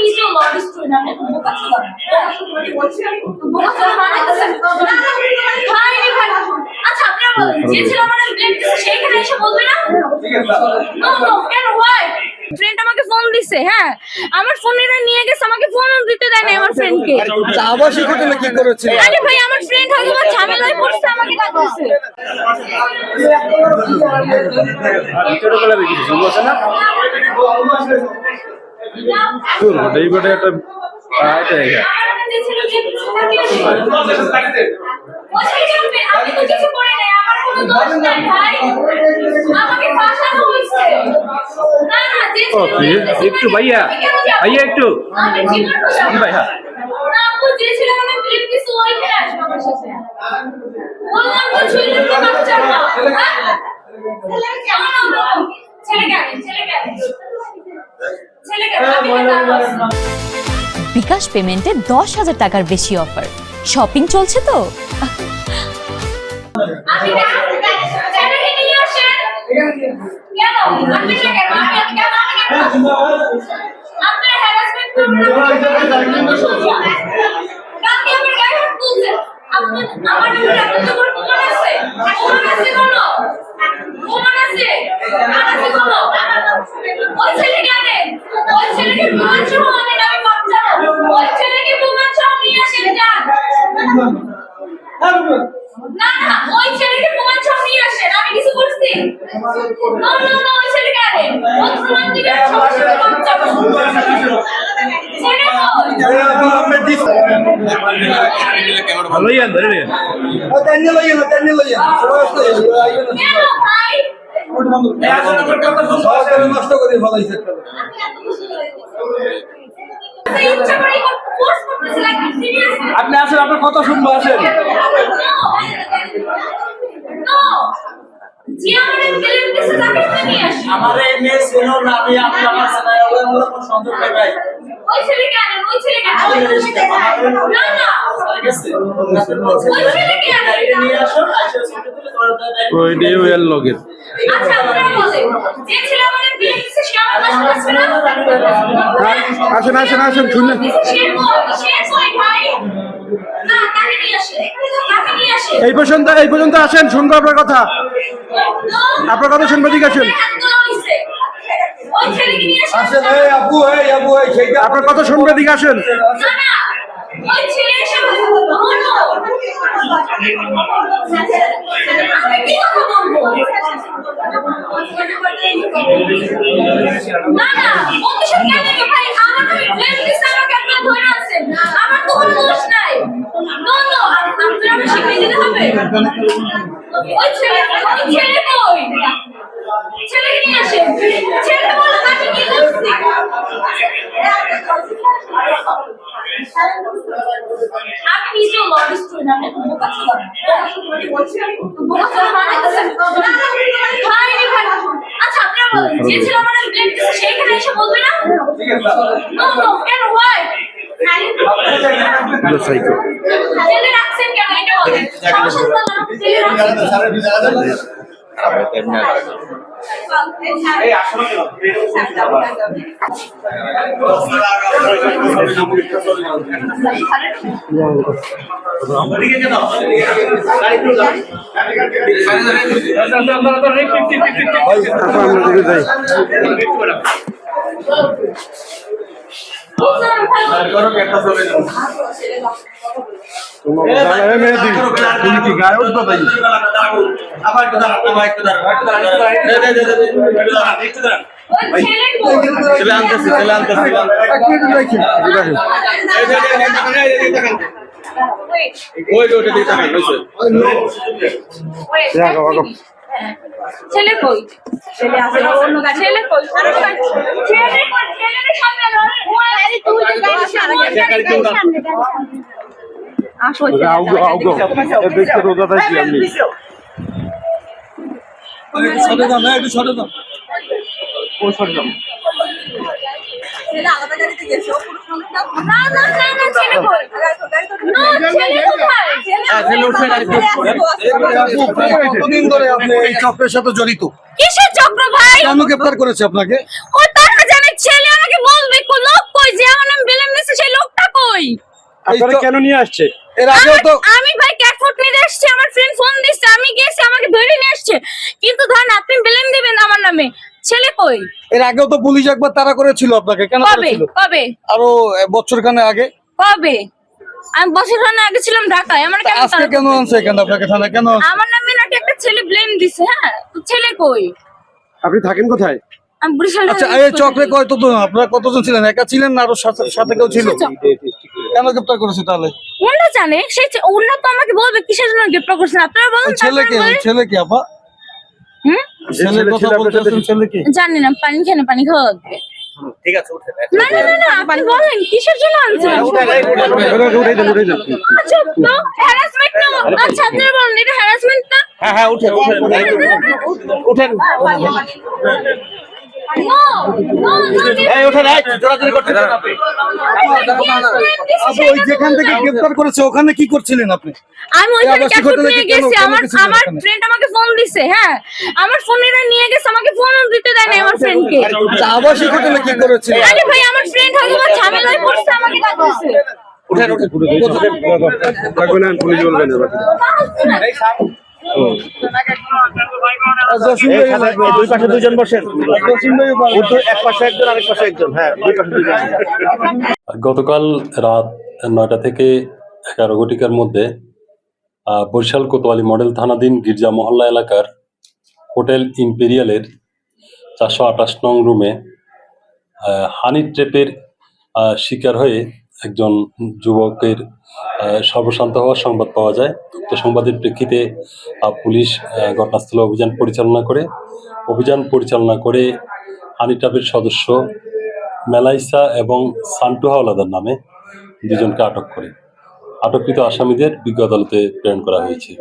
নিজেও love student আমি বোকা ছিলাম বোকা ছিলাম মানে ভাই ভাই আচ্ছা আপনারা বলেন যে ছিল মানে ব্লেম দিছে সেইখানে এসে বলবে না নো নো কেন ওয়াই ফ্রেন্ড আমাকে ফোন দিছে হ্যাঁ আমার ফোনটা নিয়ে গেছে আমাকে ফোন দিতে দেয় না আমার ফ্রেন্ডকে আবাসিক হোটেলে কি করেছে? আরে ভাই আমার ফ্রেন্ড হয়তো বা ঝামেলায় পড়ছে আমাকে ডাকতেছে ছোটবেলা দেখেছি বুঝছো না তোর এই বড় একটা আইতে আছে আমি তো কিছু করি নাই আমার কোনো দোষ নাই ভাই আমাকে ফাঁসানো হইছে না না যে একটু ভাইয়া ভাইয়া একটু আমি জীবন ভাইয়া না আপু যে ছিল মানে প্লিজ কিছু ওইখানে আসবে আমার সাথে বললাম তো ছেলে তো বাচ্চা না ছেলে বিকাশ পেমেন্টে 10,000 টাকার বেশি অফার শপিং চলছে তো আমি ছেলেকে নিয়ে আসেন কেন আপনি কেন আপনার হ্যারাসমেন্ট কালকে আমার গায়ে হাত তুলছে আপনি আমার উপরে এত বড় প্রমাণ আছে কোনো প্রমাণ আছে কোনো ওই ছেলেকে আনে ওই ছেলেকে প্রমাণ সহ আনেন আমি বাচ্চা ওই ছেলেকে প্রমাণ সহ নিয়ে আসেন যান না না ওই ছেলেকে প্রমাণ সহ নিয়ে আসেন আমি কিছু করছি না না না ওই ছেলেকে আনেন ওই প্রমাণ দিকে সমস্যা বাচ্চা ছেলে লইয়া ধরে নে কেন ভাই নষ্ট করে ফলাইছে ইচ্ছা করে কোর্স করতেছে লাইক সিরিয়াসলি আপনি আসেন আপনার কথা শুনবো আসেন নো জি আমাদের ফিল্ম দিছে তাকে নিয়ে আসি আমারে মেয়ে ছিল না আমি আপনার সাথে ওই হলো কোন সন্দেহ নাই ভাই ওই ছেলেকে আনেন ওই ছেলেকে না না ওই ছেলেকে আনেন নিয়ে আসো আইসা ছবি তুলে তোমার দাদা ওই ডে ওয়েল লগের আচ্ছা আপনারা বলেন যে ছেলে আমাদের ফিল্ম দিছে সে আমাদের সাথে আসবে না আসেন আসেন আসেন শুনলেন সে কই ভাই না তাকে নিয়ে আসে তাকে নিয়ে আসে এই পর্যন্ত আসেন শুনবো আপনার কথা আপনার কথা শুনবো ঠিক আছেন ওই ছেলেকে নিয়ে আসে আসেন এই আপু এই সেইটা আপনার কথা শুনবে ঠিক আছেন না না ওই ছেলে এসে বলতো আমি কি কথা বলবো না না ও তো সব জানে না ভাই আমার ব্লেম দিছে আমাকে আপনারা ধরে আছেন আমার তো কোনো দোষ নাই নো নো আপনারা আমাকে শিখিয়ে দিতে হবে ওই ছেলে কই ছেলেকে নিয়ে আসেন ছেলে বলো তাকে কি করছি আমি নিজেও লভ স্টুডেন্ট আমি বোকা ছিলাম বোকা ছিলাম মানে ভাই ভাই আচ্ছা আপনারা বলেন যে ছিল মানে ব্লেম দিছে সেইখানে এসে বলবে না নো নো কেন ওয়াই সাইকো ছেলে রাখছেন কেন এটা বলেন সমস্যা তো না ছেলে রাখছেন এই আসলে ওদিকে কেন গাড়ি তো যাও আমরা দিকে যাই তুমি কি গায়ে উঠবে ভাই আবার একটু দাঁড়াও একটু দাঁড়াও একটু দাঁড়াও ওই ছেলে কই চলে আনতেছি এক মিনিট রাখি ইব্রাহিম ওই ওটা দিয়ে তাকান হইছে আগো আগো ছেলে কই ছেলে আছে অন্য গাড়ি ছেলে কই ছেলে কই ছেলের সামনে আরে তুই গাড়ি সামনে আসো আগো আগো এ দেখতে রোজা থাকি আমি ছোট দাম একটু ছোট দাম ও সর দাম ছেলে আলাদা গাড়িতে গেছে না না না না ছেলে কই না ছেলে কোথায় ছেলে উঠছে গাড়িতে কতদিন ধরে আপনি এই চক্রের সাথে জড়িত? কিসের চক্র ভাই কেন গ্রেফতার করেছে আপনাকে? ও তারা জানে ছেলে আমাকে বলবে কোন লোক কই যে আমার নাম আপনারা কেন নিয়ে আসছে? এর আগেও তো আমি ভাই ক্যাট ফুড নিতে আসছি, আমার ফ্রেন্ড ফোন দিচ্ছে, আমি গেছি, আমাকে ধরে নিয়ে আসছে। কিন্তু ধরেন আপনি ব্লেম দিবেন আমার নামে, ছেলে কই? এর আগেও তো পুলিশ একবার তাড়া করেছিল আপনাকে, কেন কবে করেছিল? কবে আরো বছরখানেক আগে। কবে? আমি বছর খানেক আগে ছিলাম ঢাকায়, আমার কেন আজকে কেন আনছে এখানে আপনাকে থানায় কেন আনছে? আমার নামে নাকি একটা ছেলে ব্লেম দিছে। হ্যাঁ, তো ছেলে কই? আপনি থাকেন কোথায়? আমি বরিশালে। আচ্ছা এই চক্রে কতজন, আপনারা কতজন ছিলেন? একা ছিলেন না আরো সাথে সাথে কেউ ছিল? কেন গ্রেপ্তার করেছে তাহলে? ওরা জানে, ওরা তো আমাকে বলবে কিসের জন্য গ্রেপ্তার করছেন। আপনারা বলুন। ছেলেকে, ছেলেকে আপা হুম, ছেলের কথা বলতেছেন, ছেলেকে জানি না, পানি খেয়ে পানি খাওয়া লাগবে। ঠিক আছে উঠে না না না না, আপনি বলেন কিসের জন্য আনছেন? উঠাই দেন। আচ্ছা তো হ্যারাসমেন্ট না? আচ্ছা আপনারা বলেন এটা হ্যারাসমেন্ট না? হ্যাঁ উঠেন উঠেন নো নো নো। এই উঠেন, এই জোরাজোরি করতেছেন আপনি। আপু ওই যেখান থেকে গ্রেপ্তার করেছে ওখানে কি করছিলেন আপনি? আমি ওইখানে আবাসিক ক্যাট ফুড হোটেলে নিয়ে কি কেন- গেছি, কেন আমার গেছিলেন আমার ওখানে? ফ্রেন্ড আমাকে ফোন দিছে। হ্যাঁ, আমার ফোনেরা নিয়ে গেছে, আমাকে ফোনও দিতে দেয় না আমার ফ্রেন্ডকে। আচ্ছা, আবাসিক হোটেলে কি করেছিলেন? আরে ভাই আমার ফ্রেন্ড হয়তো বা ঝামেলায় পড়ছে, আমাকে ডাকতেছে। উঠেন উঠেন থাকবেন না, পুলিশ বলবেন এবার। জসিম এই ভাই সাথে এই দুই পাশে দুইজন বসেন। এক পাশে একজন, আরেক পাশে একজন। হ্যাঁ, দুই পাশে দুইজন। গতকাল রাত 9টা থেকে 11 ঘটিকার মধ্যে বরিশাল কোতোয়ালি মডেল থানাধীন গির্জা মহল্লা এলাকার হোটেল ইম্পেরিয়ালের 428 নং রুমে হানি ট্র্যাপের শিকার হয়ে একজন যুবকের সর্বশান্ত হওয়ার সংবাদ পাওয়া যায়। উক্ত সংবাদের প্রেক্ষিতে পুলিশ ঘটনাস্থলে অভিযান পরিচালনা করে হানি ট্র্যাপের সদস্য মেলাইসা এবং সান্টু হাওলাদার নামে দুজনকে আটক করে আটককৃত আসামিদের বিজ্ঞ আদালতে প্রেরণ করা হয়েছে।